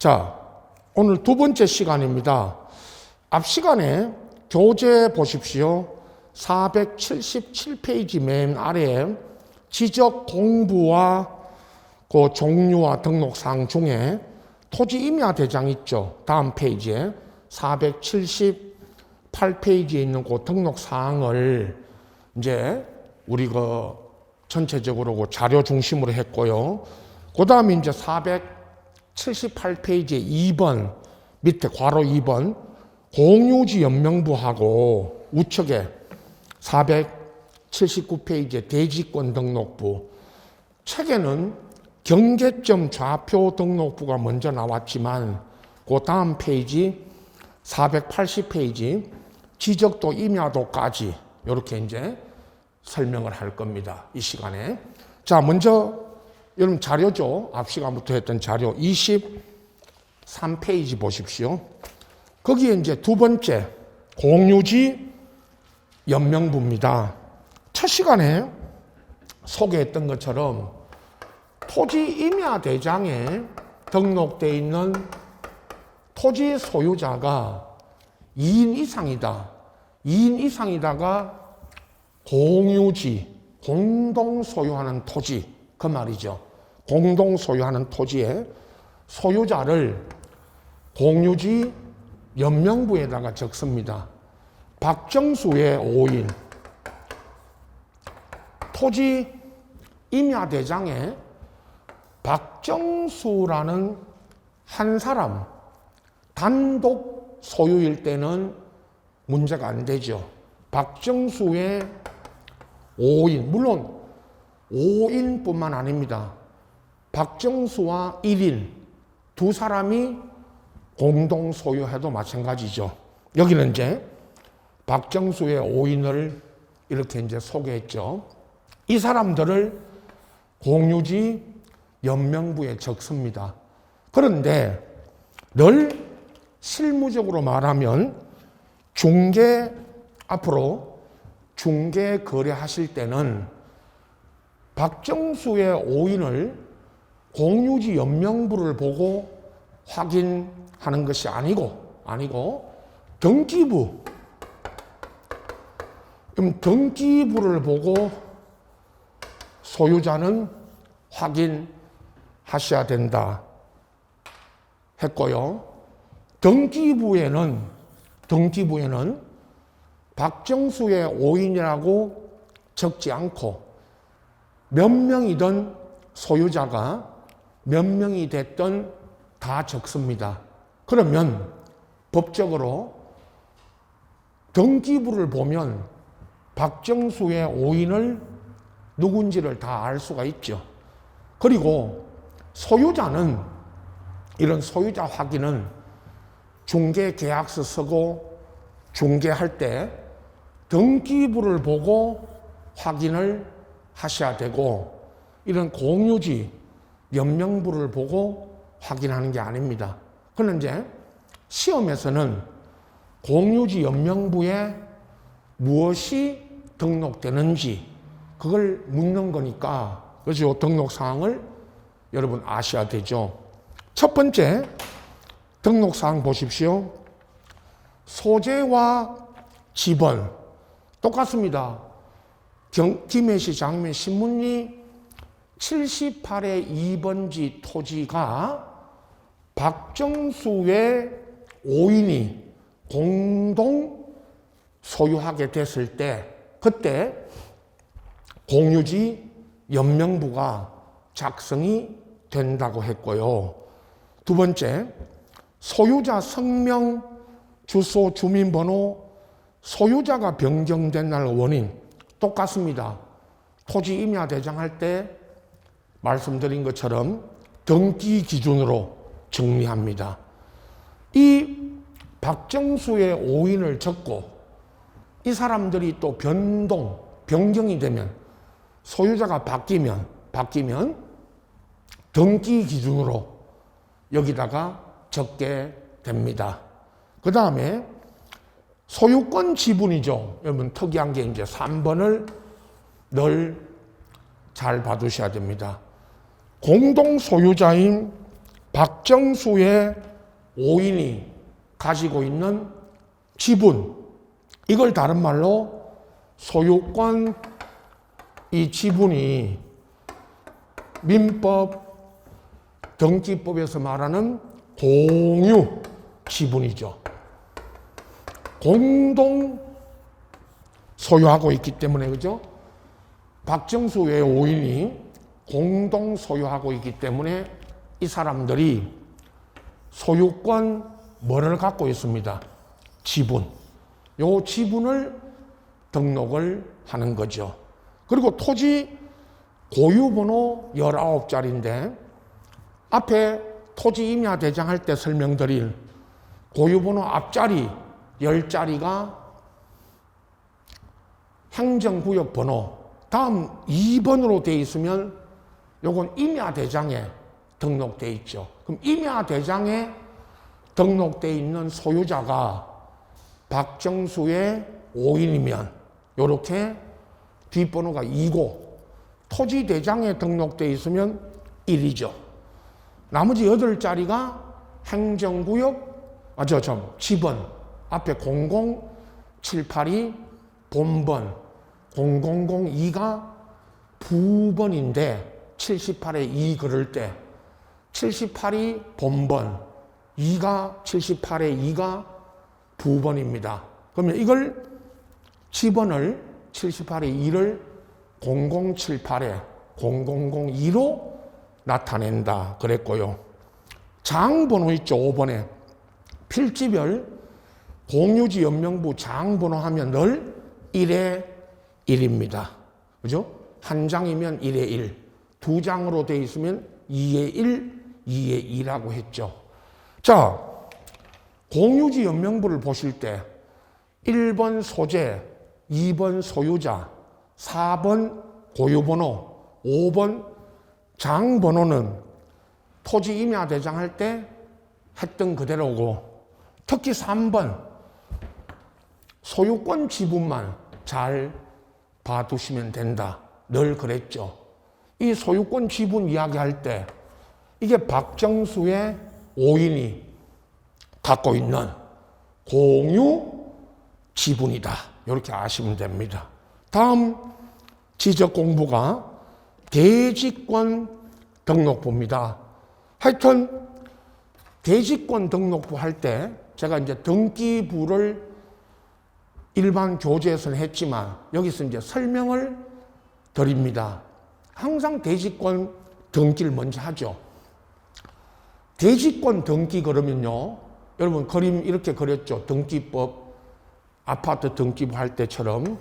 자, 오늘 두 번째 시간입니다. 앞 시간에 교재 보십시오. 477페이지 맨 아래에 지적 공부와 그 종류와 등록사항 중에 토지임야 대장 있죠. 다음 페이지에 478페이지에 있는 그 등록사항을 이제 우리 그 전체적으로 그 자료 중심으로 했고요. 그 다음에 이제 478페이지에 2번 밑에 괄호 2번 공유지 연명부하고 우측에 479페이지에 대지권 등록부, 책에는 경계점 좌표 등록부가 먼저 나왔지만 그 다음 페이지 480페이지 지적도 임야도까지 이렇게 이제 설명을 할 겁니다. 이 시간에. 자, 먼저 여러분 자료죠. 앞 시간부터 했던 자료 23페이지 보십시오. 거기에 이제 두 번째 공유지 연명부입니다. 첫 시간에 소개했던 것처럼 토지 임야 대장에 등록되어 있는 토지 소유자가 2인 이상이다. 2인 이상이다가 공유지, 공동 소유하는 토지, 그 말이죠. 공동 소유하는 토지의 소유자를 공유지 연명부에다가 적습니다. 박정수의 5인, 토지 임야 대장에 박정수라는 한 사람 단독 소유일 때는 문제가 안 되죠. 박정수의 5인, 물론 5인뿐만 아닙니다. 박정수와 1인 두 사람이 공동 소유해도 마찬가지죠. 여기는 이제 박정수의 5인을 이렇게 이제 소개했죠. 이 사람들을 공유지 연명부에 적습니다. 그런데 늘 실무적으로 말하면 앞으로 중개 거래하실 때는 박정수의 5인을 공유지 연명부를 보고 확인하는 것이 아니고 등기부를 보고 소유자는 확인하셔야 된다 했고요. 등기부에는 박정수의 5인이라고 적지 않고 몇 명이든 소유자가 몇 명이 됐든 다 적습니다. 그러면 법적으로 등기부를 보면 박정수의 5인을 누군지를 다 알 수가 있죠. 그리고 소유자는 이런 소유자 확인은 중개계약서 쓰고 중개할 때 등기부를 보고 확인을 하셔야 되고 이런 공유지 연명부를 보고 확인하는 게 아닙니다. 그런데 시험에서는 공유지 연명부에 무엇이 등록되는지 그걸 묻는 거니까 그죠? 등록사항을 여러분 아셔야 되죠. 첫 번째 등록사항 보십시오. 소재와 지번 똑같습니다. 김해시 장면 신문리 78의 2번지 토지가 박정수의 5인이 공동 소유하게 됐을 때 그때 공유지 연명부가 작성이 된다고 했고요. 두 번째, 소유자 성명, 주소, 주민번호, 소유자가 변경된 날 원인 똑같습니다. 토지 임야 대장 할 때 말씀드린 것처럼 등기 기준으로 정리합니다. 이 박정수의 5인을 적고 이 사람들이 또 변경이 되면 소유자가 바뀌면 등기 기준으로 여기다가 적게 됩니다. 그 다음에 소유권 지분이죠. 여러분 특이한 게 이제 3번을 늘 잘 봐두셔야 됩니다. 공동 소유자인 박정수의 5인이 가지고 있는 지분, 이걸 다른 말로 소유권, 이 지분이 민법 등기법에서 말하는 공유 지분이죠. 공동 소유하고 있기 때문에, 그죠? 박정수 외 5인이 공동 소유하고 있기 때문에 이 사람들이 소유권 뭐를 갖고 있습니다? 지분. 요 지분을 등록을 하는 거죠. 그리고 토지 고유번호 19자리인데 앞에 토지 임야 대장 할 때 설명드릴 고유번호 앞자리 10자리가 행정구역 번호 다음 2번으로 되어 있으면 요건 임야 대장에 등록되어 있죠. 그럼 임야 대장에 등록되어 있는 소유자가 박정수의 5인이면 요렇게 뒷번호가 2고 토지 대장에 등록되어 있으면 1이죠. 나머지 8자리가 행정구역, 지번, 앞에 00782 본번, 0002가 부번인데 78에 2 그럴 때 78이 본번, 78에 2가 부번입니다. 그러면 이걸 지번을 78에 2를 0078에 0002로 나타낸다 그랬고요. 장번호 있죠. 5번에 필지별 공유지 연명부 장번호 하면 늘 1에 1입니다. 그죠? 한 장이면 1에 1, 두 장으로 되어 있으면 2에 1, 2에 2라고 했죠. 자, 공유지 연명부를 보실 때 1번 소재, 2번 소유자, 4번 고유번호, 5번 장번호는 토지 임야 대장 할 때 했던 그대로고, 특히 3번 소유권 지분만 잘 봐두시면 된다. 늘 그랬죠. 이 소유권 지분 이야기할 때 이게 박정수의 5인이 갖고 있는 공유 지분이다. 이렇게 아시면 됩니다. 다음 지적 공부가 대지권 등록부입니다. 하여튼 대지권 등록부 할 때 제가 이제 등기부를 일반 교재에서는 했지만 여기서 이제 설명을 드립니다. 항상 대지권 등기를 먼저 하죠. 대지권 등기 그러면요, 여러분 그림 이렇게 그렸죠. 등기법 아파트 등기부 할 때처럼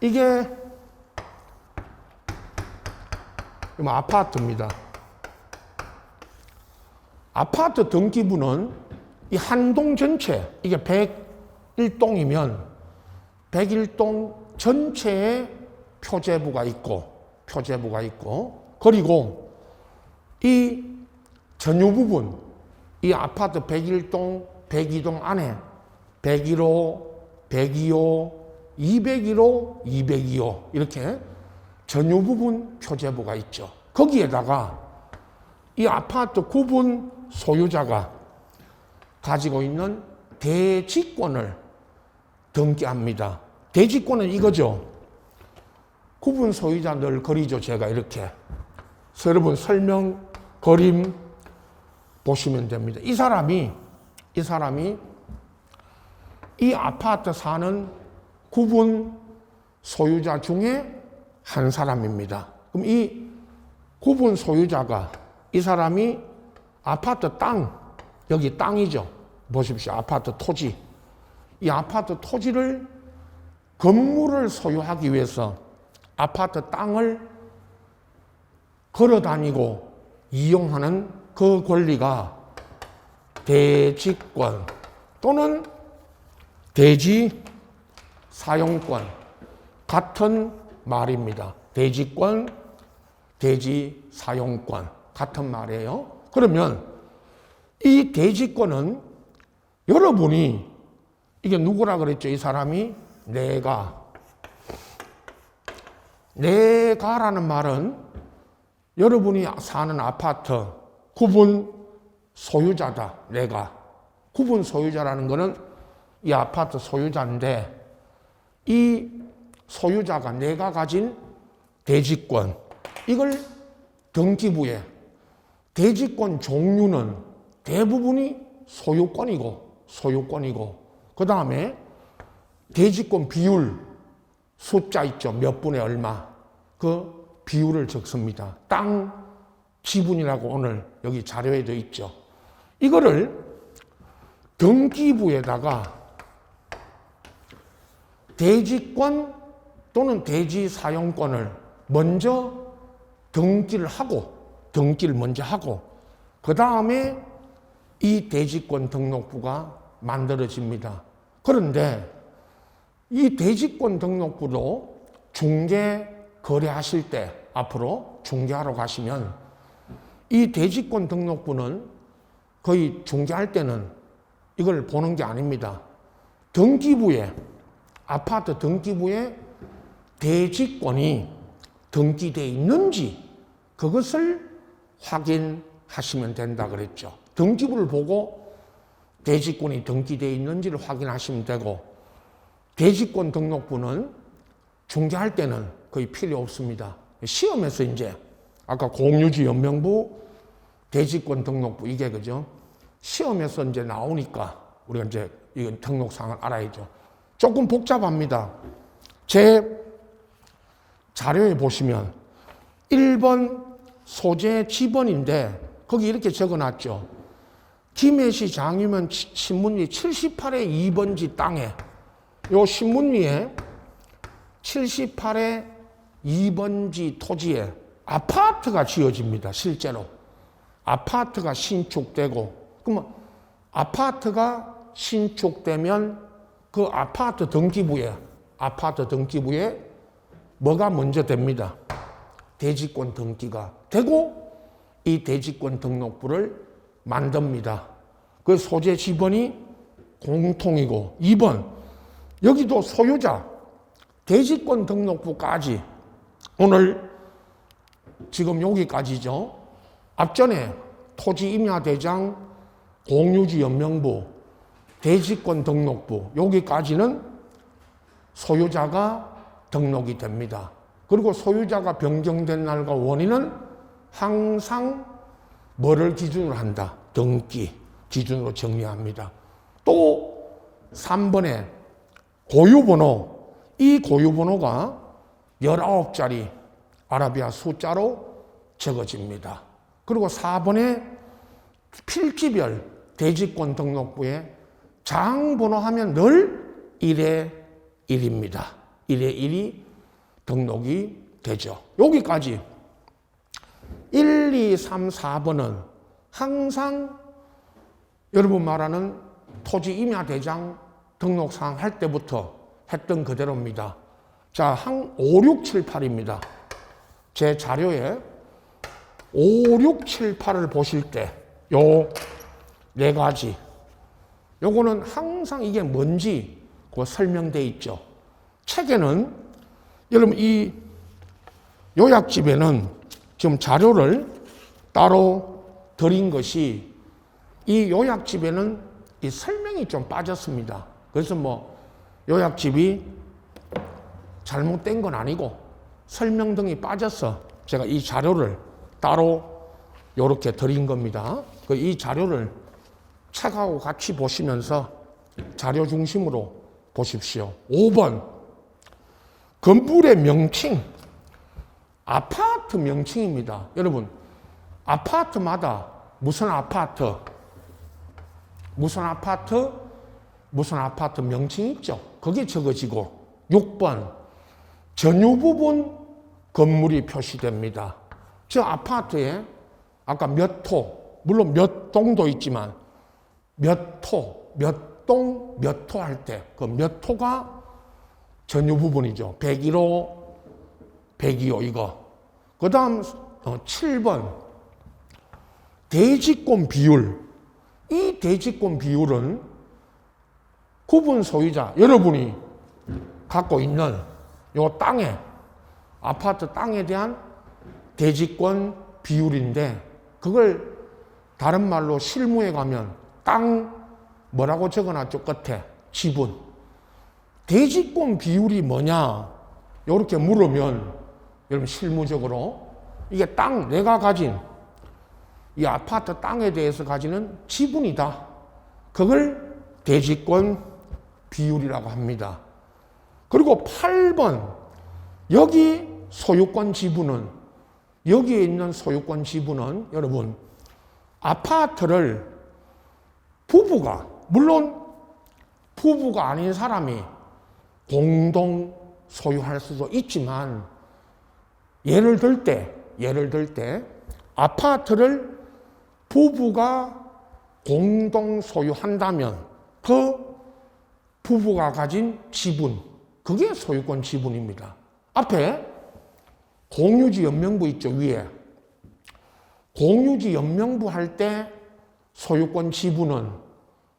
이게 아파트입니다. 아파트 등기부는 이 한 동 전체, 이게 101동이면 101동 전체에 표제부가 있고, 그리고 이 전유 부분, 이 아파트 101동, 102동 안에 101호, 102호, 201호, 202호 이렇게 전유 부분 표제부가 있죠. 거기에다가 이 아파트 구분 소유자가 가지고 있는 대지권을 등기합니다. 대지권은 이거죠. 구분 소유자 늘 그리죠. 제가 이렇게. 그래서 여러분 설명 그림 보시면 됩니다. 이 사람이 이 아파트 사는 구분 소유자 중에 한 사람입니다. 그럼 이 구분 소유자가 이 사람이 아파트 땅, 여기 땅이죠. 보십시오. 아파트 토지. 이 아파트 토지를 건물을 소유하기 위해서 아파트 땅을 걸어 다니고 이용하는 그 권리가 대지권 또는 대지 사용권 같은 말입니다. 대지권, 대지 사용권 같은 말이에요. 그러면 이 대지권은 여러분이 이게 누구라 그랬죠? 이 사람이 내가라는 말은 여러분이 사는 아파트 구분 소유자다. 내가. 구분 소유자라는 거는 이 아파트 소유자인데 이 소유자가 내가 가진 대지권 이걸 등기부에 대지권 종류는 대부분이 소유권이고 그 다음에 대지권 비율 숫자 있죠. 몇 분의 얼마 그 비율을 적습니다. 땅 지분이라고 오늘 여기 자료에도 있죠. 이거를 등기부에다가 대지권 또는 대지 사용권을 먼저 등기를 먼저 하고 그 다음에 이 대지권 등록부가 만들어집니다. 그런데 이 대지권 등록부도 중개 거래하실 때 앞으로 중개하러 가시면 이 대지권 등록부는 거의 중개할 때는 이걸 보는 게 아닙니다. 등기부에 아파트 등기부에 대지권이 등기되어 있는지 그것을 확인하시면 된다 그랬죠. 등기부를 보고 대지권이 등기되어 있는지를 확인하시면 되고 대지권 등록부는 중개할 때는 거의 필요 없습니다. 시험에서 이제 아까 공유지 연명부 대지권 등록부 이게 그죠? 시험에서 이제 나오니까 우리가 이제 이건 등록사항을 알아야죠. 조금 복잡합니다. 제 자료에 보시면 1번 소재 지번인데 거기 이렇게 적어놨죠. 김해시 장유면 신문리 78의 2번지 땅에 요 신문리에 78의 2번지 토지에 아파트가 지어집니다. 실제로. 아파트가 신축되고 그러면 아파트가 신축되면 그 아파트 등기부에 뭐가 먼저 됩니다. 대지권 등기가 되고 이 대지권 등록부를 만듭니다. 그 소재 지번이 공통이고 2번 여기도 소유자 대지권 등록부까지 오늘 지금 여기까지죠. 앞전에 토지임야대장 공유지 연명부 대지권 등록부 여기까지는 소유자가 등록이 됩니다. 그리고 소유자가 변경된 날과 원인은 항상 뭐를 기준으로 한다? 등기 기준으로 정리합니다. 또 3번에 고유번호 이 고유번호가 19자리 아라비아 숫자로 적어집니다. 그리고 4번에 필지별 대지권 등록부에 장번호 하면 늘 1에 1입니다. 1에 1이 등록이 되죠. 여기까지 1, 2, 3, 4번은 항상 여러분 말하는 토지임야대장 등록사항 할 때부터 했던 그대로입니다. 자, 5, 6, 7, 8입니다. 제 자료에 5, 6, 7, 8을 보실 때 요 네 가지 요거는 항상 이게 뭔지 그 설명되어 있죠. 책에는 여러분 이 요약집에는 지금 자료를 따로 드린 것이 이 요약집에는 이 설명이 좀 빠졌습니다. 그래서 뭐 요약집이 잘못된 건 아니고 설명 등이 빠져서 제가 이 자료를 따로 이렇게 드린 겁니다. 이 자료를 책하고 같이 보시면서 자료 중심으로 보십시오. 5번 건물의 명칭 아파트 명칭입니다. 여러분 아파트마다 무슨 아파트 명칭이 있죠. 거기에 적어지고 6번 전유 부분 건물이 표시됩니다. 저 아파트에 아까 몇 호 물론 몇 동도 있지만 몇 호, 몇 동, 몇 호 할 때 그 몇 호가 전유 부분이죠. 101호, 102호 이거. 그 다음 7번 대지권 비율. 이 대지권 비율은 구분 소유자 여러분이 갖고 있는 요 땅에 아파트 땅에 대한 대지권 비율인데 그걸 다른 말로 실무에 가면 땅 뭐라고 적어놨죠? 끝에 지분. 대지권 비율이 뭐냐? 이렇게 물으면 여러분 실무적으로 이게 땅, 내가 가진 이 아파트 땅에 대해서 가지는 지분이다. 그걸 대지권 비율이라고 합니다. 그리고 8번 여기 소유권 지분은 여기에 있는 소유권 지분은 여러분 아파트를 부부가 물론 부부가 아닌 사람이 공동 소유할 수도 있지만 예를 들 때 아파트를 부부가 공동 소유한다면 그 부부가 가진 지분 그게 소유권 지분입니다. 앞에 공유지 연명부 있죠, 위에. 공유지 연명부 할 때 소유권 지분은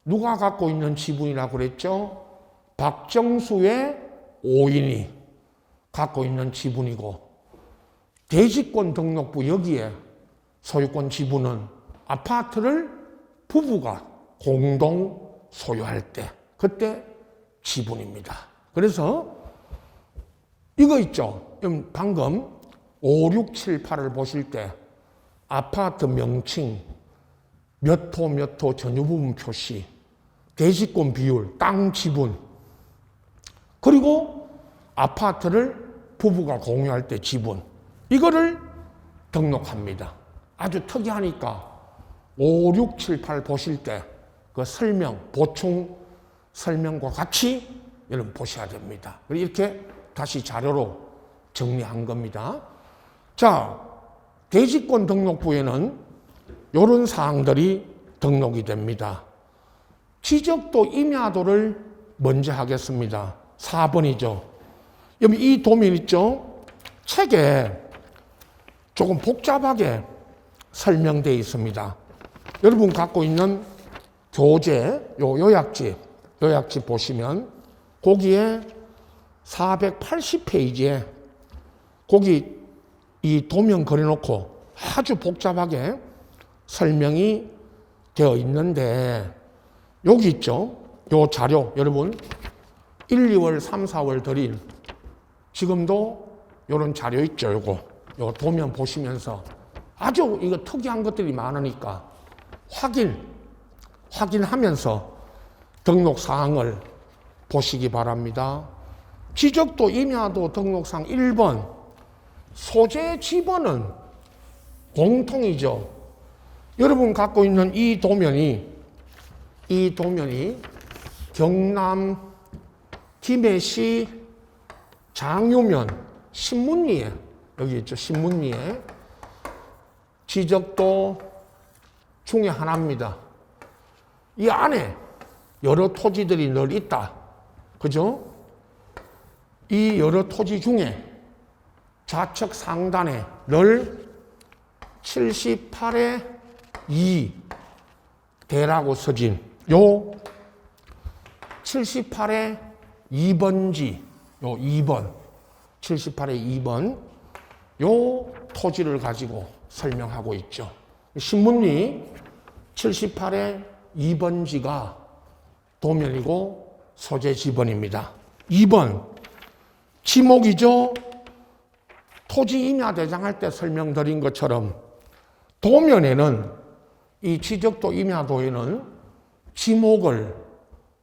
누가 갖고 있는 지분이라고 그랬죠? 박정수의 5인이 갖고 있는 지분이고 대지권 등록부 여기에 소유권 지분은 아파트를 부부가 공동 소유할 때 그때 지분입니다. 그래서 이거 있죠. 방금 5, 6, 7, 8을 보실 때 아파트 명칭, 몇 호 전유 부분 표시, 대지권 비율, 땅 지분, 그리고 아파트를 부부가 공유할 때 지분, 이거를 등록합니다. 아주 특이하니까 5, 6, 7, 8 보실 때 그 설명, 보충 설명과 같이 여러분 보셔야 됩니다. 이렇게 다시 자료로 정리한 겁니다. 자, 대지권 등록부에는 이런 사항들이 등록이 됩니다. 지적도 임야도를 먼저 하겠습니다. 4번이죠. 여기 이 도면 있죠? 책에 조금 복잡하게 설명되어 있습니다. 여러분 갖고 있는 교재, 요약집 보시면 거기에 480페이지에 거기 이 도면 그려놓고 아주 복잡하게 설명이 되어 있는데 여기 있죠. 요 자료 여러분 1, 2월, 3, 4월 드린 지금도 요런 자료 있죠. 요 도면 보시면서 아주 이거 특이한 것들이 많으니까 확인하면서 등록 사항을 보시기 바랍니다. 지적도 임야도 등록상 1번 소재 지번은 공통이죠. 여러분 갖고 있는 이 도면이 경남 김해시 장유면 신문리에 여기 있죠. 신문리에 지적도 중에 하나입니다. 이 안에 여러 토지들이 늘 있다. 그죠? 이 여러 토지 중에 좌측 상단에 늘 78의 2 대라고 써진 요 78의 2번지 요 2번 78의 2번 요 토지를 가지고 설명하고 있죠. 신문리 78의 2번지가 도면이고 소재 지번입니다. 2번 지목이죠. 토지 임야 대장할 때 설명드린 것처럼 도면에는 이 지적도 임야도에는 지목을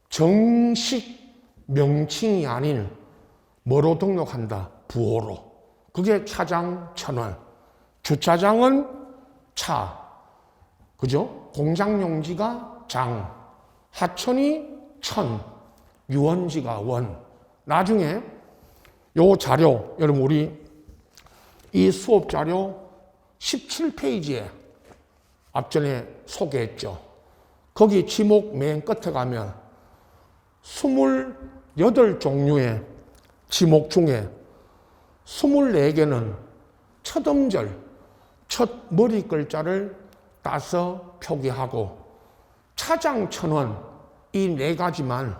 정식 명칭이 아닌 뭐로 등록한다? 부호로. 그게 차장 1,000원. 주차장은 차. 그죠? 공장용지가 장. 하천이 천. 유원지가 원. 나중에 요 자료, 여러분 우리 이 수업 자료 17페이지에 앞전에 소개했죠. 거기 지목 맨 끝에 가면 28종류의 지목 중에 24개는 첫 음절, 첫 머리 글자를 따서 표기하고 차장 1,000원 이 4가지만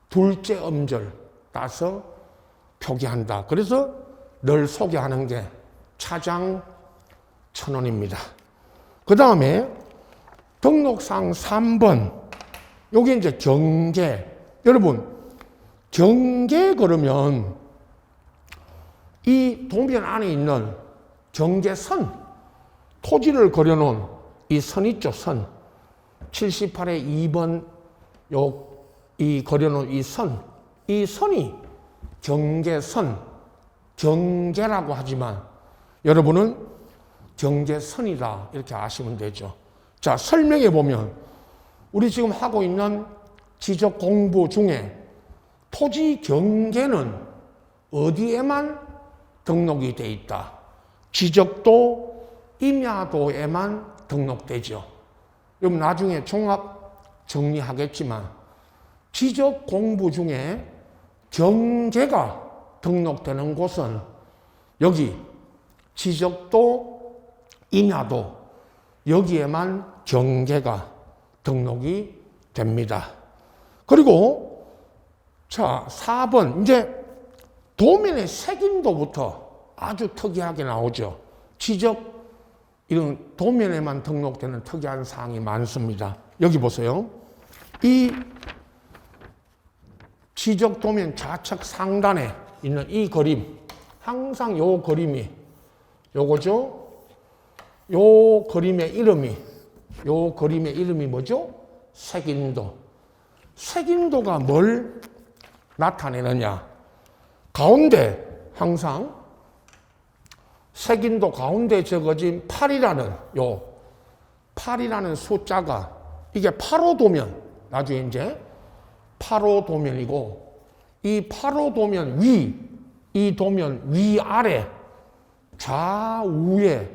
둘째 음절 따서 표기한다. 그래서 늘 소개하는 게 차장 1,000원입니다. 그 다음에 등록상 3번. 요게 이제 경계. 여러분, 경계 그러면 이 도면 안에 있는 경계선, 토지를 그려놓은 이 선 있죠, 선. 78의 2번 이 그려놓은 이 선이 경계선, 경계라고 하지만 여러분은 경계선이다 이렇게 아시면 되죠. 자, 설명해 보면 우리 지금 하고 있는 지적 공부 중에 토지 경계는 어디에만 등록이 돼 있다. 지적도, 임야도에만 등록되죠. 그럼 나중에 종합 정리하겠지만 지적 공부 중에 경계가 등록되는 곳은 여기 지적도, 임야도 여기에만 경계가 등록이 됩니다. 그리고 자, 4번 이제 도면의 색인도부터 아주 특이하게 나오죠. 지적 이런 도면에만 등록되는 특이한 사항이 많습니다. 여기 보세요. 이 지적 도면 좌측 상단에 있는 이 그림, 항상 요 그림이 요거죠. 요 그림의 이름이 뭐죠? 색인도. 색인도가 뭘 나타내느냐? 가운데 항상 색인도 가운데 적어진 8이라는 숫자가 이게 8호 도면, 나중에 이제 8호 도면이고 이 8호 도면 이 도면 위아래 좌우에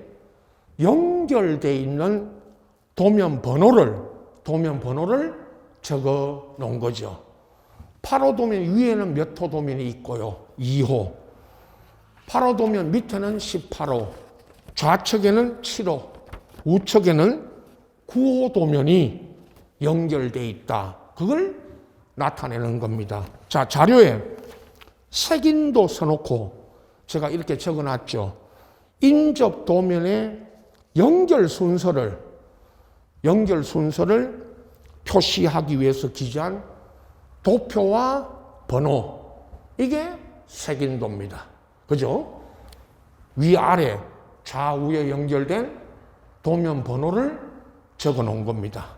연결되어 있는 도면 번호를 적어 놓은 거죠. 8호 도면 위에는 몇 호 도면이 있고요. 2호. 8호 도면 밑에는 18호. 좌측에는 7호. 우측에는 9호 도면이 연결되어 있다. 그걸 나타내는 겁니다. 자, 자료에 색인도 써놓고 제가 이렇게 적어놨죠. 인접 도면의 연결 순서를 표시하기 위해서 기재한 도표와 번호, 이게 색인도입니다. 그죠? 위아래 좌우에 연결된 도면 번호를 적어 놓은 겁니다.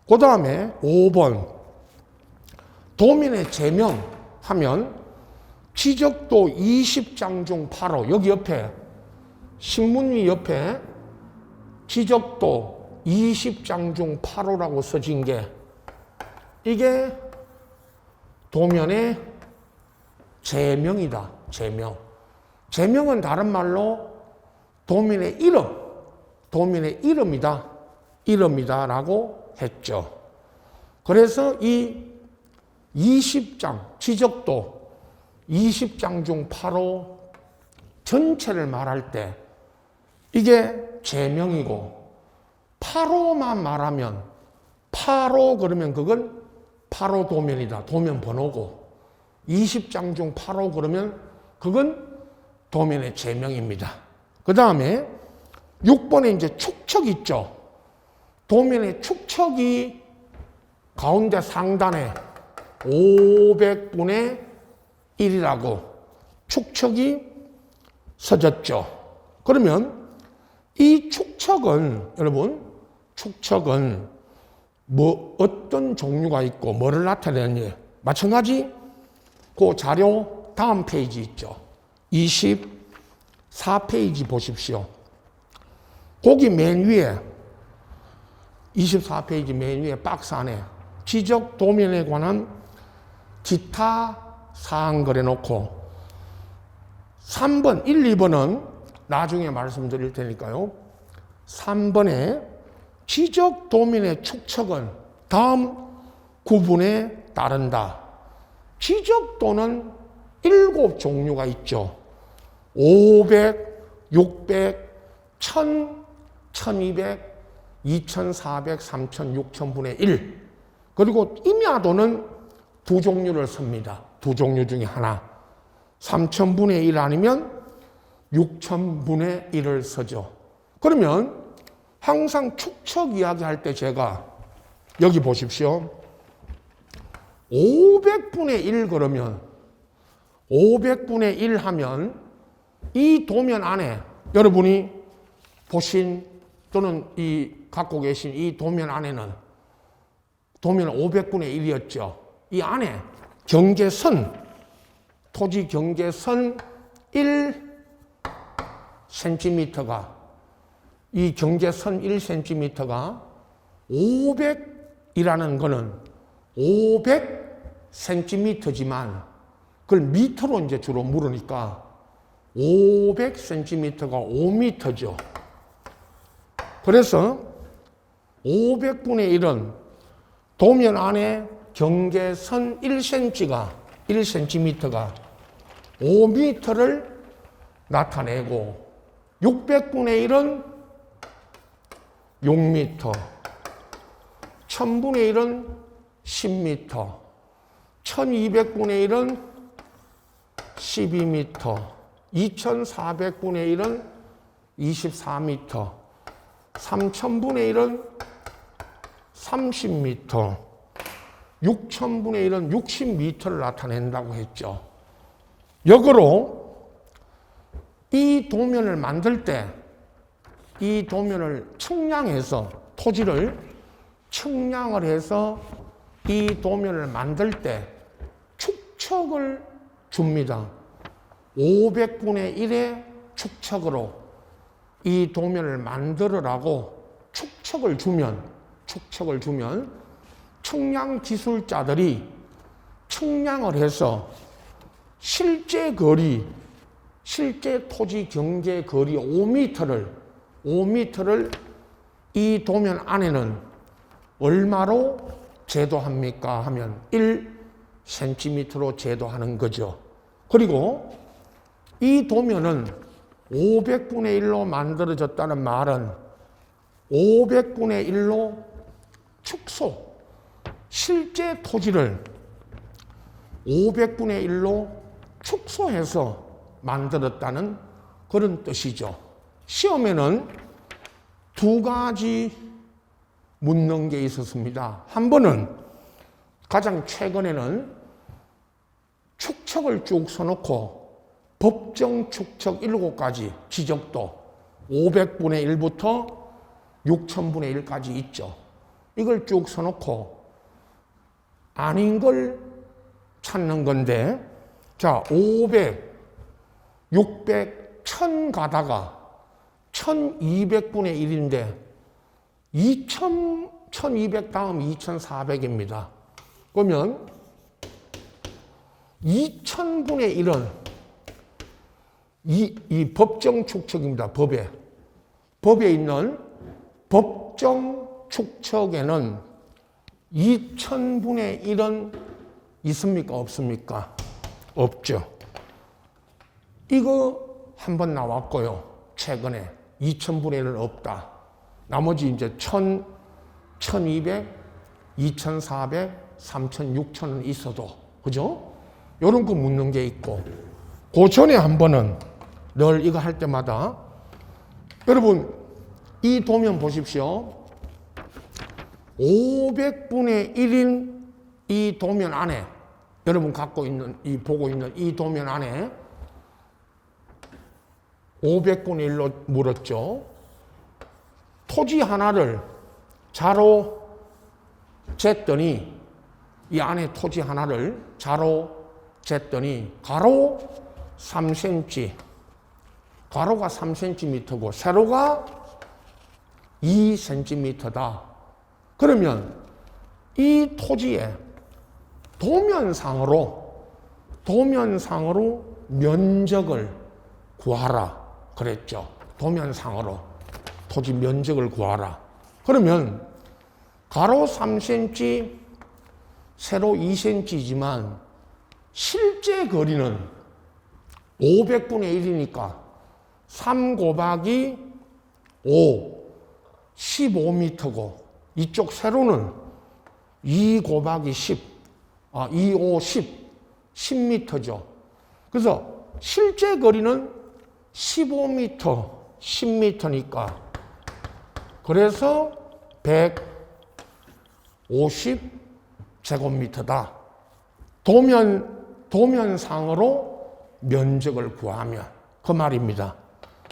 그 다음에 5번 도면의 제명하면 지적도 20장 중 8호, 여기 옆에 신문위 옆에 지적도 20장 중 8호라고 써진 게 이게 도면의 제명이다. 제명은 다른 말로 도면의 이름이다라고 했죠. 그래서 이 20장, 지적도 20장 중 8호 전체를 말할 때 이게 제명이고 8호만 말하면 8호 그러면 그건 8호 도면이다. 도면 번호고 20장 중 8호 그러면 그건 도면의 제명입니다. 그 다음에 6번에 이제 축척 있죠. 도면의 축척이 가운데 상단에 500분의 1이라고 축척이 써졌죠. 그러면 이 축척은 뭐 어떤 종류가 있고 뭐를 나타내느냐? 마찬가지 그 자료 다음 페이지 있죠. 24페이지 보십시오. 거기 맨 위에 24페이지 맨 위에 박스 안에 지적 도면에 관한 기타 사항 그려놓고 3번, 1, 2번은 나중에 말씀드릴 테니까요. 3번에 지적 도면의 축척은 다음 구분에 따른다. 지적도는 7종류가 있죠. 500, 600, 1000, 1200, 2400, 3000, 6000분의 1. 그리고 임야도는 2종류를 씁니다. 2종류 중에 하나. 3000분의 1 아니면 6000분의 1을 쓰죠. 그러면 항상 축척 이야기할 때 제가 여기 보십시오. 500분의 1 그러면 500분의 1 하면 이 도면 안에 여러분이 보신 또는 이 갖고 계신 이 도면 안에는 도면 500분의 1이었죠. 이 안에 경계선, 토지 경계선 1cm가 이 경계선 1cm가 500이라는 거는 500cm지만 그걸 미터로 이제 주로 물으니까 500cm가 5m죠. 그래서 500분의 1은 도면 안에 경계선 1cm가 5m를 나타내고 600분의 1은 6m, 1000분의 1은 10m, 1200분의 1은 12m, 2400분의 1은 24m, 3000분의 1은 30m, 6000분의 1은 60m를 나타낸다고 했죠. 역으로 이 도면을 만들 때 이 도면을 측량해서 토지를 측량을 해서 이 도면을 만들 때 축척을 줍니다. 500분의 1의 축척으로 이 도면을 만들으라고 축척을 주면 측량 기술자들이 측량을 해서 실제 거리, 실제 토지 경계 거리 5m를 이 도면 안에는 얼마로 제도합니까? 하면 1cm로 제도하는 거죠. 그리고 이 도면은 500분의 1로 만들어졌다는 말은 500분의 1로 축소, 실제 토지를 500분의 1로 축소해서 만들었다는 그런 뜻이죠. 시험에는 두 가지 묻는 게 있었습니다. 한 번은 가장 최근에는 축척을 쭉 써놓고 법정 축척 7가지 지적도 500분의 1부터 6000분의 1까지 있죠. 이걸 쭉 써놓고 아닌 걸 찾는 건데, 자, 500, 600, 1000 가다가 1200분의 1인데 1200 다음 2400입니다. 그러면 2000분의 1은 이 법정 축척입니다. 법에 있는 법정 축척에는 2000분의 1은 있습니까? 없습니까? 없죠. 이거 한번 나왔고요. 최근에 2000분의 1은 없다. 나머지 이제 1000, 1200, 2400, 3000, 6000은 있어도, 그죠? 요런 거 묻는 게 있고, 그 전에 한 번은 늘 이거 할 때마다 여러분 이 도면 보십시오. 500분의 1인 이 도면 안에 여러분 갖고 있는 보고 있는 이 도면 안에 500분의 1로 물었죠. 토지 하나를 자로 쟀더니 이 안에 토지 하나를 자로 쟀더니 가로 3cm, 가로가 3cm고 세로가 2cm다. 그러면 이 토지에 도면상으로 면적을 구하라 그랬죠. 도면상으로 토지 면적을 구하라. 그러면 가로 3cm, 세로 2cm이지만 실제 거리는 500분의 1이니까 3 곱하기 5, 15m고 이쪽 세로는 2 곱하기 10, 2, 5, 10, 10m죠. 그래서 실제 거리는 15m, 10m니까 그래서 150제곱미터다. 도면상으로 면적을 구하면 그 말입니다.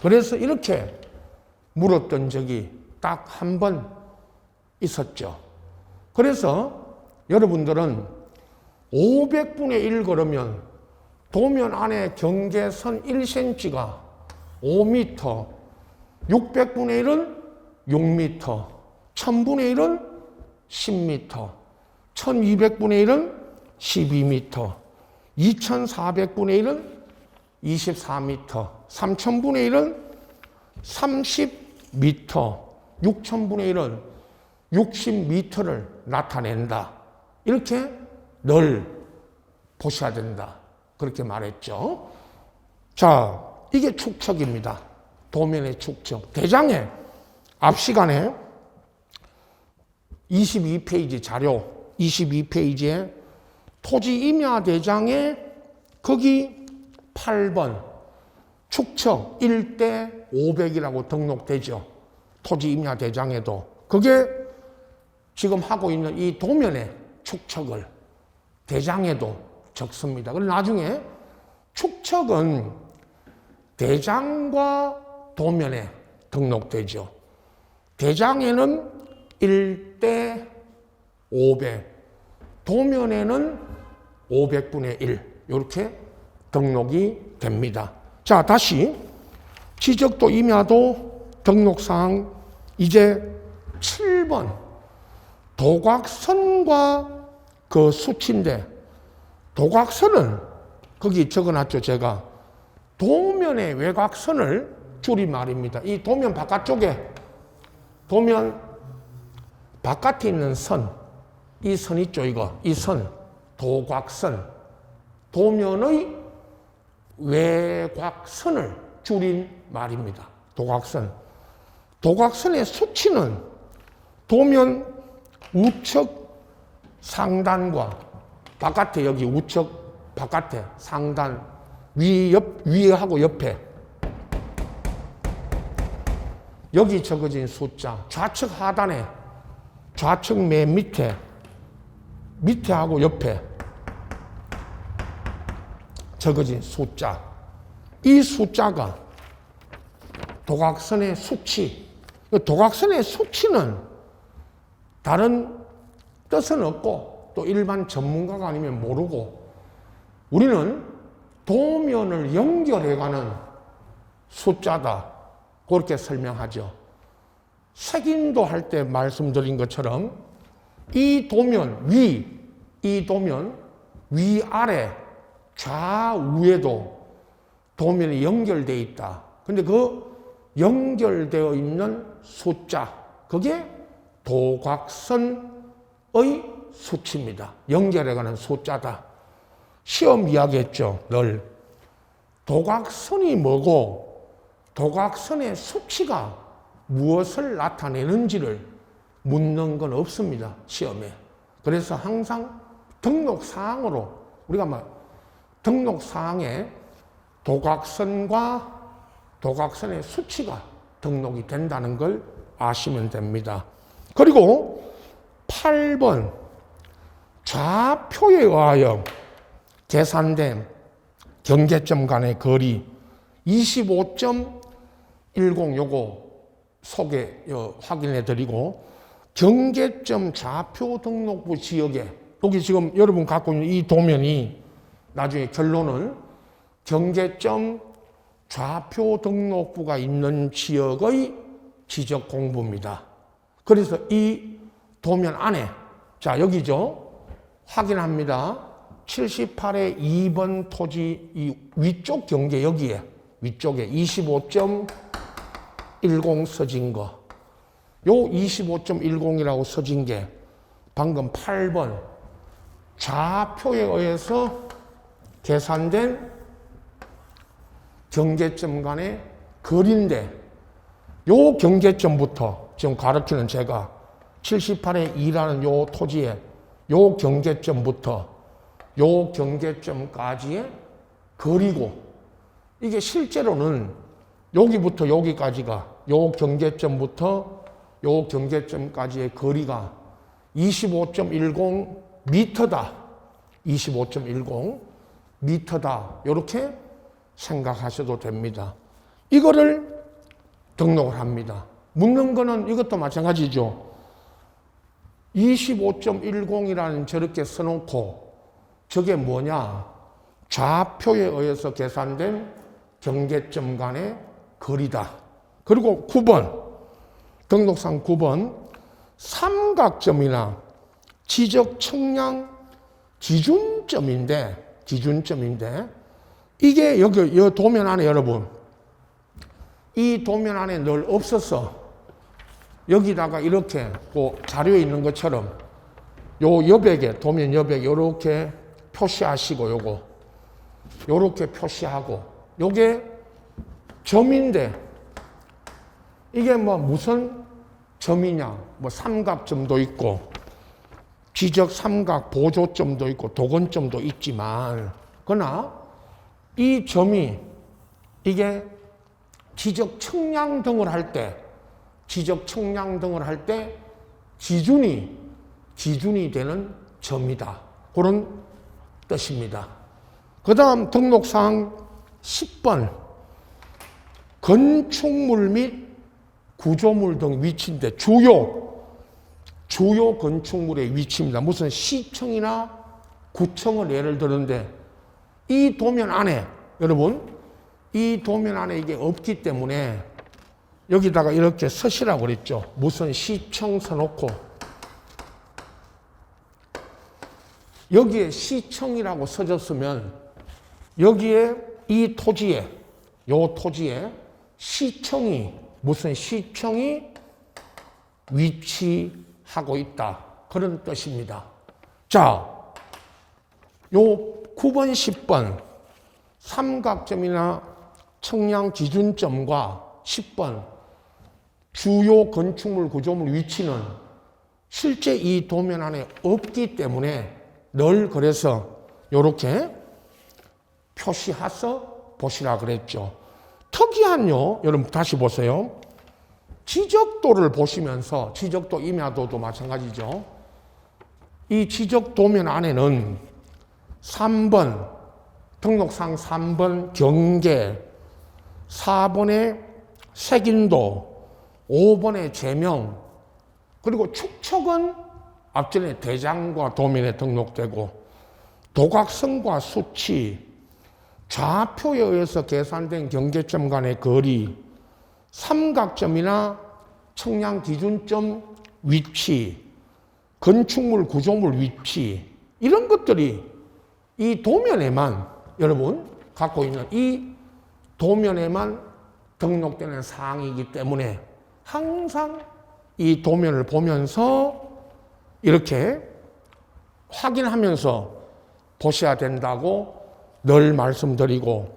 그래서 이렇게 물었던 적이 딱 한 번 있었죠. 그래서 여러분들은 500분의 1 그러면 도면 안에 경계선 1cm가 5m, 600분의 1은 6m, 1000분의 1은 10m, 1200분의 1은 12m, 2400분의 1은 24m, 3000분의 1은 30m, 6000분의 1은 60m를 나타낸다. 이렇게 늘 보셔야 된다. 그렇게 말했죠. 자, 이게 축척입니다. 도면의 축척. 대장에 앞 시간에 22페이지 자료 22페이지에 토지 임야 대장에 거기 8번 축척 1대 500이라고 등록되죠. 토지 임야 대장에도. 그게 지금 하고 있는 이 도면의 축척을 대장에도 적습니다. 그리고 나중에 축척은 대장과 도면에 등록되죠. 대장에는 1대 500, 도면에는 500분의 1 이렇게 등록이 됩니다. 자, 다시 지적도 임야도 등록사항 이제 7번 도곽선과 그 수치인데 도곽선은 거기 적어놨죠. 제가 도면의 외곽선을 줄임말입니다. 이 도면 바깥쪽에 도면 바깥에 있는 선, 이 선 있죠. 이거 이 선 도곽선, 도면의 외곽선을 줄인 말입니다. 도곽선. 도곽선의 수치는 도면 우측 상단과 바깥에 여기 우측 바깥에 상단 위하고 옆에 여기 적어진 숫자 좌측 하단에 좌측 맨 밑에하고 옆에 적어진 숫자 이 숫자가 도곽선의 수치. 도곽선의 수치는 다른 뜻은 없고 또 일반 전문가가 아니면 모르고 우리는 도면을 연결해가는 숫자다. 그렇게 설명하죠. 색인도 할 때 말씀드린 것처럼 이 도면 위아래 좌우에도 도면이 연결되어 있다. 근데 그 연결되어 있는 숫자, 그게 도곽선의 수치입니다. 연결해가는 숫자다. 시험 이야기했죠. 늘 도곽선이 뭐고 도곽선의 수치가 무엇을 나타내는지를 묻는 건 없습니다. 시험에. 그래서 항상 등록사항으로 우리가 등록사항에 도곽선과 도곽선의 수치가 등록이 된다는 걸 아시면 됩니다. 그리고 8번 좌표에 의하여 계산된 경계점 간의 거리 25.10 요거 확인해 드리고 경계점 좌표 등록부 지역에 여기 지금 여러분 갖고 있는 이 도면이 나중에 결론은 경계점 좌표 등록부가 있는 지역의 지적 공부입니다. 그래서 이 도면 안에 자 여기죠. 확인합니다. 78의 2번 토지 이 위쪽 경계 여기에 위쪽에 25.10 써진 거. 요 25.10이라고 써진 게 방금 8번 좌표에 의해서 계산된 경계점 간의 거리인데 요 경계점부터 지금 가르치는 제가 78의 2라는 요 토지에 요 경계점부터 요 경계점까지의 거리고 이게 실제로는 여기부터 여기까지가 요 경계점부터 요 경계점까지의 거리가 25.10 미터다. 25.10 미터다. 이렇게 생각하셔도 됩니다. 이거를 등록을 합니다. 묻는 거는 이것도 마찬가지죠. 25.10이라는 저렇게 써놓고 저게 뭐냐? 좌표에 의해서 계산된 경계점 간의 거리다. 그리고 9번, 등록상 9번, 삼각점이나 지적 측량 기준점인데, 이게 여기 이 도면 안에 여러분, 이 도면 안에 늘 없어서 여기다가 이렇게 그 자료에 있는 것처럼 요 여백에, 도면 여백에 요렇게 표시하시고 요렇게 표시하고 요게 점인데 이게 뭐 무슨 점이냐? 뭐 삼각점도 있고 지적 삼각 보조점도 있고 도건점도 있지만 그러나 이 점이 이게 지적 측량 등을 할 때 기준이 되는 점이다. 그런 뜻입니다. 그 다음 등록상 10번 건축물 및 구조물 등 위치인데 주요 건축물의 위치입니다. 무슨 시청이나 구청을 예를 들었는데 이 도면 안에 여러분 이 도면 안에 이게 없기 때문에 여기다가 이렇게 서시라고 그랬죠. 무슨 시청 써놓고 여기에 시청이라고 써졌으면 여기에 이 토지에 요 토지에 무슨 시청이 위치하고 있다. 그런 뜻입니다. 자, 요 9번, 10번 삼각점이나 측량 기준점과 10번 주요 건축물 구조물 위치는 실제 이 도면 안에 없기 때문에 늘 그래서 이렇게 표시해서 보시라 그랬죠. 특이한요, 여러분 다시 보세요. 지적도를 보시면서 지적도 임야도도 마찬가지죠. 이 지적도면 안에는 3번 등록상 3번 경계 4번의 색인도 5번의 제명 그리고 축척은 앞전에 대장과 도면에 등록되고 도각선과 수치 좌표에 의해서 계산된 경계점 간의 거리 삼각점이나 측량 기준점 위치 건축물 구조물 위치 이런 것들이 이 도면에만 여러분 갖고 있는 이 도면에만 등록되는 사항이기 때문에 항상 이 도면을 보면서 이렇게 확인하면서 보셔야 된다고 늘 말씀드리고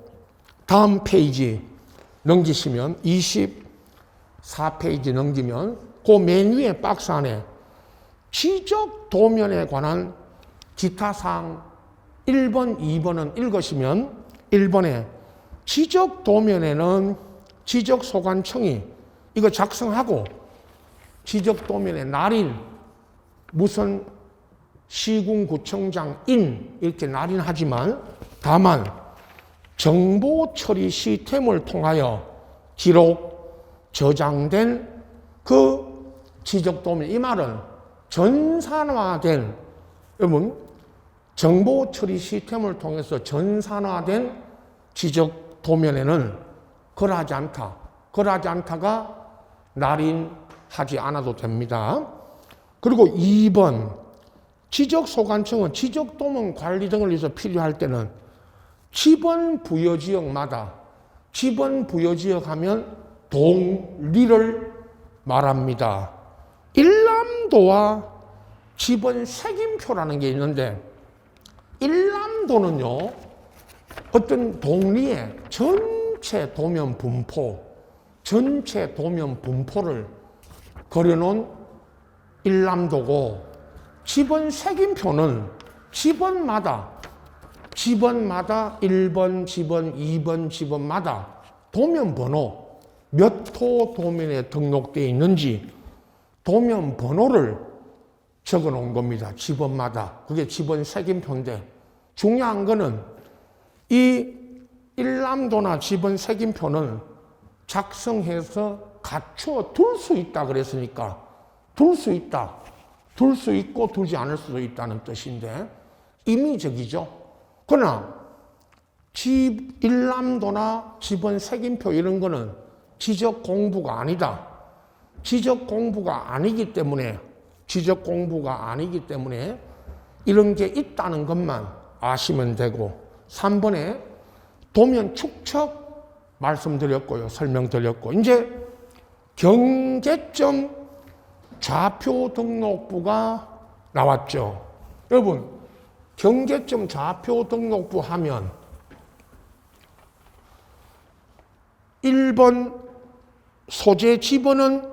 다음 페이지 넘기시면 24페이지 넘기면 그 맨 위에 박스 안에 지적 도면에 관한 기타 사항 1번, 2번은 읽으시면 1번에 지적 도면에는 지적 소관청이 이거 작성하고 지적 도면의 날인 무슨 시군구청장인 이렇게 날인하지만 다만 정보 처리 시스템을 통하여 기록 저장된 그 지적 도면 이 말은 전산화된 여러분 정보 처리 시스템을 통해서 전산화된 지적 도면에는 그러하지 않다. 그러하지 않다가 날인하지 않아도 됩니다. 그리고 2번 지적 소관청은 지적 도면 관리 등을 위해서 필요할 때는 지번 부여 지역마다 지번 부여 지역 하면 동리를 말합니다. 일람도와 지번 색임표라는 게 있는데 일람도는요 어떤 동리의 전체 도면 분포를 그려놓은 일람도고 지번 색임표는 지번마다 1번, 지번, 2번, 지번마다 도면 번호 몇 호 도면에 등록되어 있는지 도면 번호를 적어 놓은 겁니다. 지번마다. 그게 지번 색임표인데 중요한 거는 이 일람도나 지번 색임표는 작성해서 갖추어 둘 수 있다 그랬으니까 둘 수 있다. 둘 수 있고 두지 않을 수도 있다는 뜻인데 임의적이죠. 그러나 일람도나 지번 색임표 이런 거는 지적 공부가 아니다. 지적 공부가 아니기 때문에 이런 게 있다는 것만 아시면 되고 3번에 도면 축척 말씀드렸고요. 설명드렸고 이제 경계점 좌표 등록부가 나왔죠. 여러분 경계점 좌표 등록부 하면 1번 소재 지번은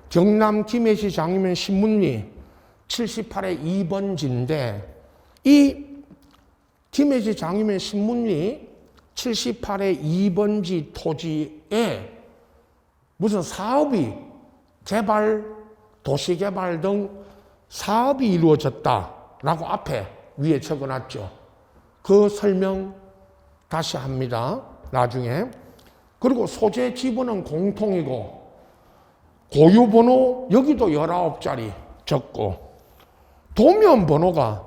경남 김해시 장유면 신문리 78의 2번지인데 이 김해시 장유면 신문리 78의 2번지 토지에 무슨 사업이 개발, 도시개발 등 사업이 이루어졌다라고 앞에 위에 적어놨죠. 그 설명 다시 합니다. 나중에. 그리고 소재 지번은 공통이고 고유번호 여기도 19자리 적고 도면 번호가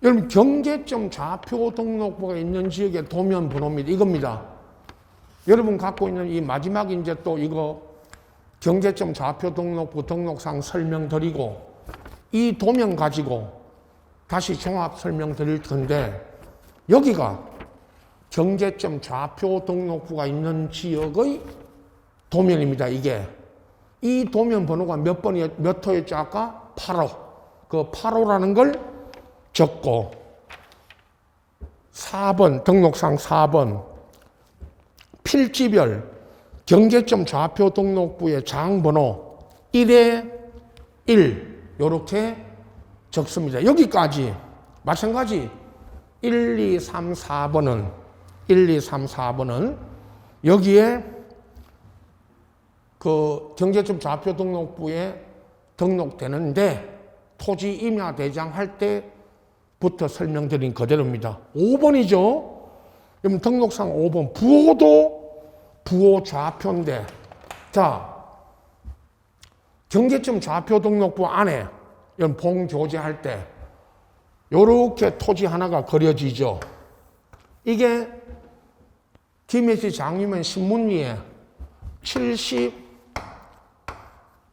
여러분 경계점 좌표 등록부가 있는 지역의 도면 번호입니다. 이겁니다. 여러분 갖고 있는 이 마지막 이제 또 이거 경계점 좌표 등록부 등록상 설명드리고 이 도면 가지고 다시 종합 설명드릴 텐데 여기가 경계점 좌표 등록부가 있는 지역의 도면입니다. 이게 이 도면 번호가 몇 호였죠? 아까 8호. 그 8호라는 걸 적고 4번 등록상 4번 필지별 경계점 좌표 등록부의 장번호 1에 1 이렇게 적습니다. 여기까지 마찬가지 1, 2, 3, 4번은 여기에 그 경계점 좌표 등록부에 등록되는데 토지 임야 대장 할 때부터 설명드린 그대로입니다. 5번이죠. 그럼 등록상 5번 부호도 부호 좌표인데 자 경계점 좌표 등록부 안에 이런 봉교제할 때 요렇게 토지 하나가 그려지죠. 이게 김해시 장유면 신문리에 78의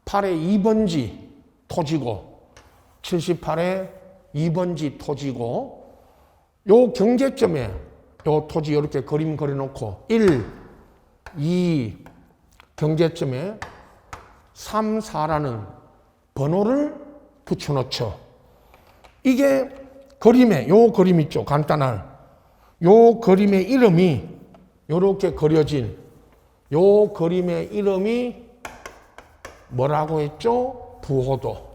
2번지 토지고 78의 2번지 토지고 요 경계점에 요 토지 이렇게 그림 그려놓고 1, 2 경계점에 3, 4라는 번호를 붙여놓죠. 이게 그림에 요 그림 있죠. 간단한 요 그림의 이름이 요렇게 그려진 요 그림의 이름이 뭐라고 했죠? 부호도.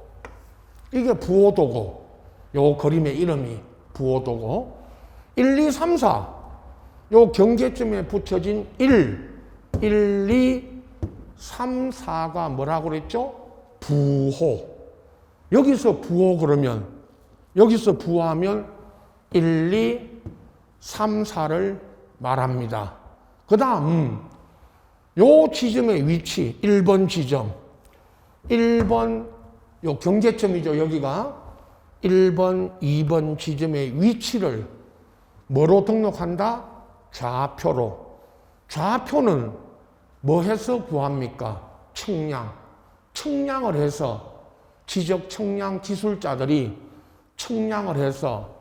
이게 부호도고 요 그림의 이름이 부호도고 1, 2, 3, 4 요 경계점에 붙여진 1, 2, 3, 4가 뭐라고 그랬죠? 부호. 여기서 부호 그러면 여기서 부호하면 1, 2, 3, 4를 말합니다. 그 다음 요 지점의 위치 1번 지점 1번 요 경계점이죠. 여기가 1번, 2번 지점의 위치를 뭐로 등록한다? 좌표로. 좌표는 뭐 해서 구합니까? 측량. 측량을 해서 지적 측량 기술자들이 측량을 해서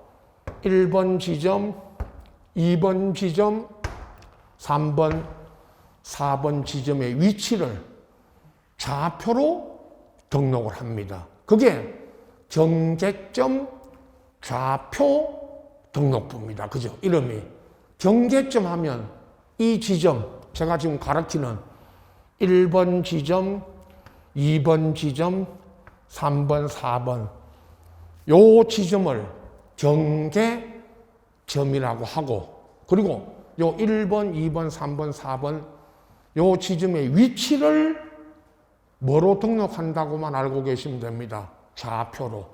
1번 지점, 2번 지점, 3번, 4번 지점의 위치를 좌표로 등록을 합니다. 그게 경계점 좌표 등록부입니다. 그죠? 이름이. 경계점 하면 이 지점, 제가 지금 가르치는 1번 지점, 2번 지점, 3번, 4번 요 지점을 경계점이라고 하고 그리고 요 1번, 2번, 3번, 4번 요 지점의 위치를 뭐로 등록한다고만 알고 계시면 됩니다. 좌표로.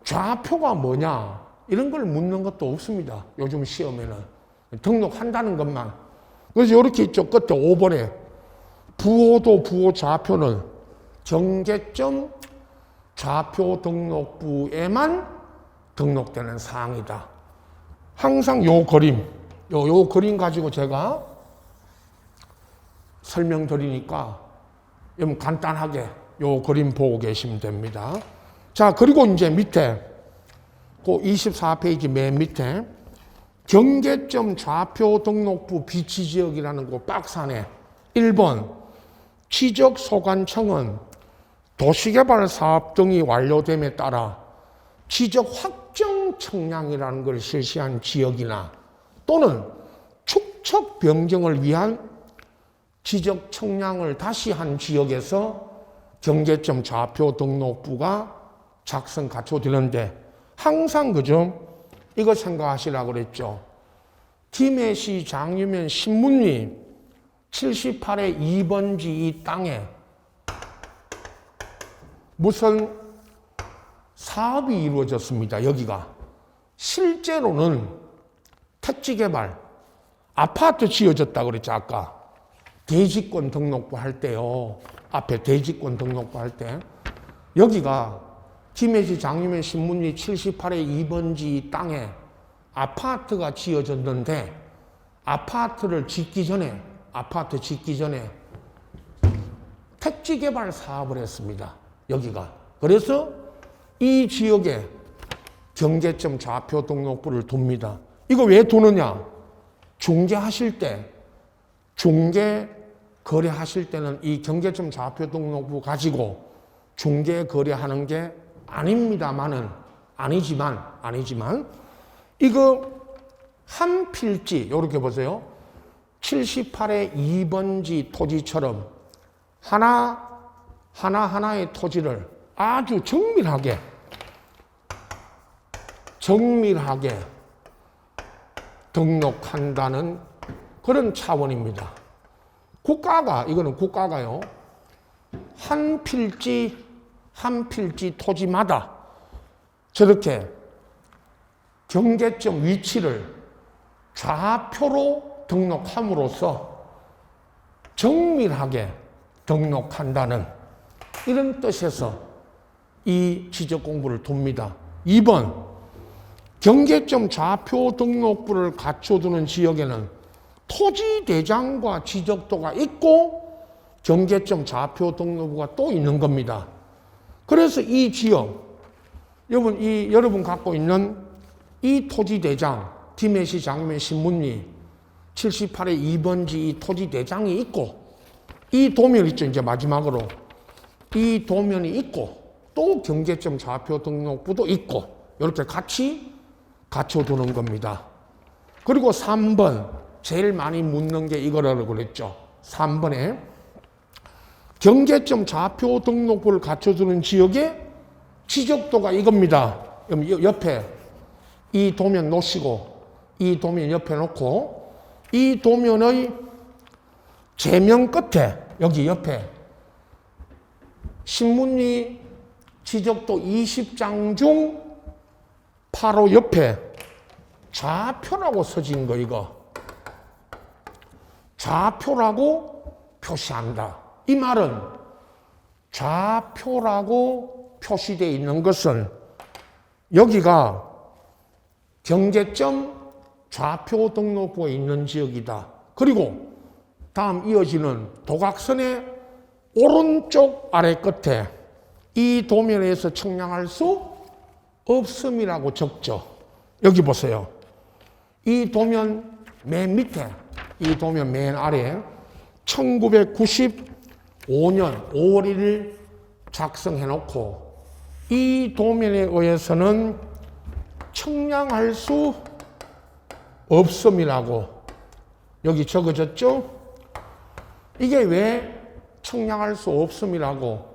좌표가 뭐냐? 이런 걸 묻는 것도 없습니다. 요즘 시험에는. 등록한다는 것만. 그래서 이렇게 있죠. 끝에 5번에 부호도 부호 좌표는 경계점 좌표 등록부에만 등록되는 사항이다. 항상 요 그림, 요 그림 가지고 제가 설명드리니까 간단하게 요 그림 보고 계시면 됩니다. 자, 그리고 이제 밑에 그 24페이지 맨 밑에 경계점 좌표 등록부 비치지역이라는 그 박스 안에 1번 지적소관청은 도시개발 사업 등이 완료됨에 따라 지적 확정 청량이라는 걸 실시한 지역이나 또는 축척 변경을 위한 지적 청량을 다시 한 지역에서 경계점 좌표 등록부가 작성 갖춰지는데 항상 그죠? 이거 생각하시라고 그랬죠. 김해시 장유면 신문리 78의 2번지 이 땅에 무슨 사업이 이루어졌습니다. 여기가. 실제로는 택지개발, 아파트 지어졌다 그랬죠. 아까. 대지권 등록부 할 때요. 앞에 대지권 등록부 할 때. 여기가 김해시 장유면 신문리 78의 2번지 땅에 아파트가 지어졌는데 아파트 짓기 전에 택지개발 사업을 했습니다. 여기가. 그래서 이 지역에 경계점 좌표 등록부를 둡니다. 이거 왜 두느냐? 중개 거래하실 때는 이 경계점 좌표 등록부 가지고 중개 거래하는 게 아니지만 이거 한 필지 이렇게 보세요. 78의 2번지 토지처럼 하나하나의 토지를 아주 정밀하게 등록한다는 그런 차원입니다. 이거는 국가가요. 한 필지 토지마다 저렇게 경계점 위치를 좌표로 등록함으로써 정밀하게 등록한다는 이런 뜻에서 이 지적 공부를 둡니다. 2번, 경계점 좌표 등록부를 갖춰두는 지역에는 토지대장과 지적도가 있고 경계점 좌표 등록부가 또 있는 겁니다. 그래서 이 지역, 여러분 갖고 있는 이 토지대장, 김해시 장유면 신문리 78의 2번지 이 토지대장이 있고 이 도면 있죠. 이제 마지막으로 이 도면이 있고 또 경계점 좌표 등록부도 있고 이렇게 같이 갖춰두는 겁니다. 그리고 3번 제일 많이 묻는 게 이거라고 그랬죠. 3번에 경계점 좌표 등록부를 갖춰두는 지역의 지적도가 이겁니다. 옆에 이 도면 놓으시고 이 도면 옆에 놓고 이 도면의 제명 끝에 여기 옆에 신문리 지적도 20장 중 바로 옆에 좌표라고 써진 거 이거 좌표라고 표시한다. 이 말은 좌표라고 표시되어 있는 것은 여기가 경계점 좌표 등록부에 있는 지역이다. 그리고 다음 이어지는 도각선의 오른쪽 아래 끝에 이 도면에서 측량할 수 없음이라고 적죠. 여기 보세요. 이 도면 맨 밑에, 이 도면 맨 아래 1995년 5월 1일 작성해 놓고 이 도면에 의해서는 측량할 수 없음이라고 여기 적어졌죠? 이게 왜 측량할 수 없음이라고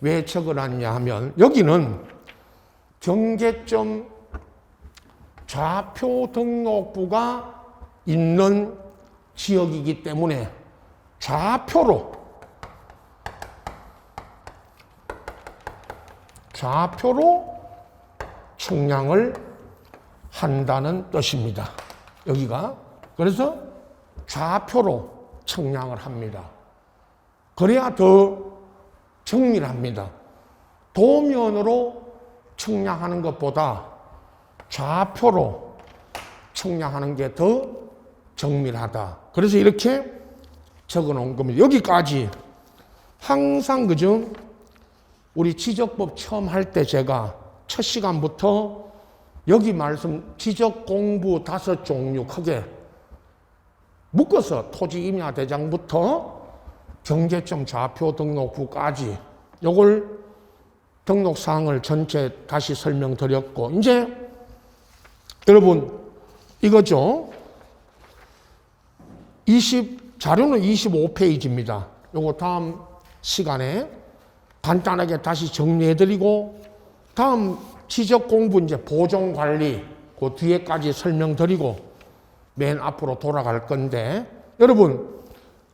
왜 적어놨냐 하면 여기는 경계점 좌표 등록부가 있는 지역이기 때문에 좌표로 좌표로 측량을 한다는 뜻입니다. 여기가. 그래서 좌표로 측량을 합니다. 그래야 더 정밀합니다. 도면으로 측량하는 것보다 좌표로 측량하는 게 더 정밀하다. 그래서 이렇게 적어 놓은 겁니다. 여기까지 항상 그죠? 우리 지적법 처음 할 때 제가 첫 시간부터 여기 말씀 지적 공부 5종류 크게 묶어서 토지 임야 대장부터 경제점 좌표 등록부까지 요걸 등록 사항을 전체 다시 설명드렸고, 이제 여러분 이거죠. 자료는 25페이지입니다. 요거 다음 시간에 간단하게 다시 정리해드리고, 다음 지적 공부 이제 보존 관리 그 뒤에까지 설명드리고 맨 앞으로 돌아갈 건데, 여러분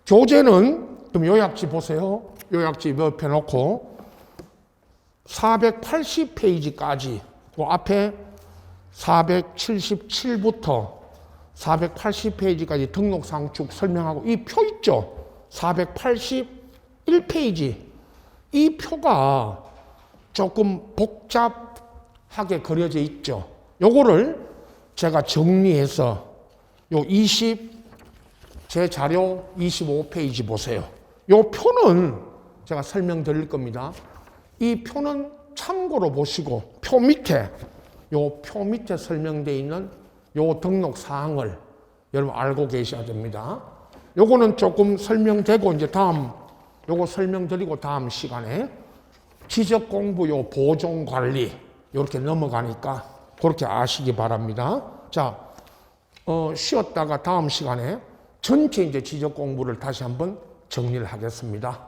교재는 좀 요약지 보세요. 요약지 옆에 놓고 480페이지까지 그 앞에 477부터 480페이지까지 등록사항 쭉 설명하고, 이 표 있죠? 481페이지. 이 표가 조금 복잡하게 그려져 있죠. 요거를 제가 정리해서 제 자료 25페이지 보세요. 요 표는 제가 설명드릴 겁니다. 이 표는 참고로 보시고, 표 밑에 설명되어 있는 요 등록 사항을 여러분 알고 계셔야 됩니다. 요거는 조금 설명되고, 이제 요거 설명드리고 다음 시간에 지적 공부 요 보존 관리 이렇게 넘어가니까 그렇게 아시기 바랍니다. 자, 쉬었다가 다음 시간에 전체 이제 지적 공부를 다시 한번 정리를 하겠습니다.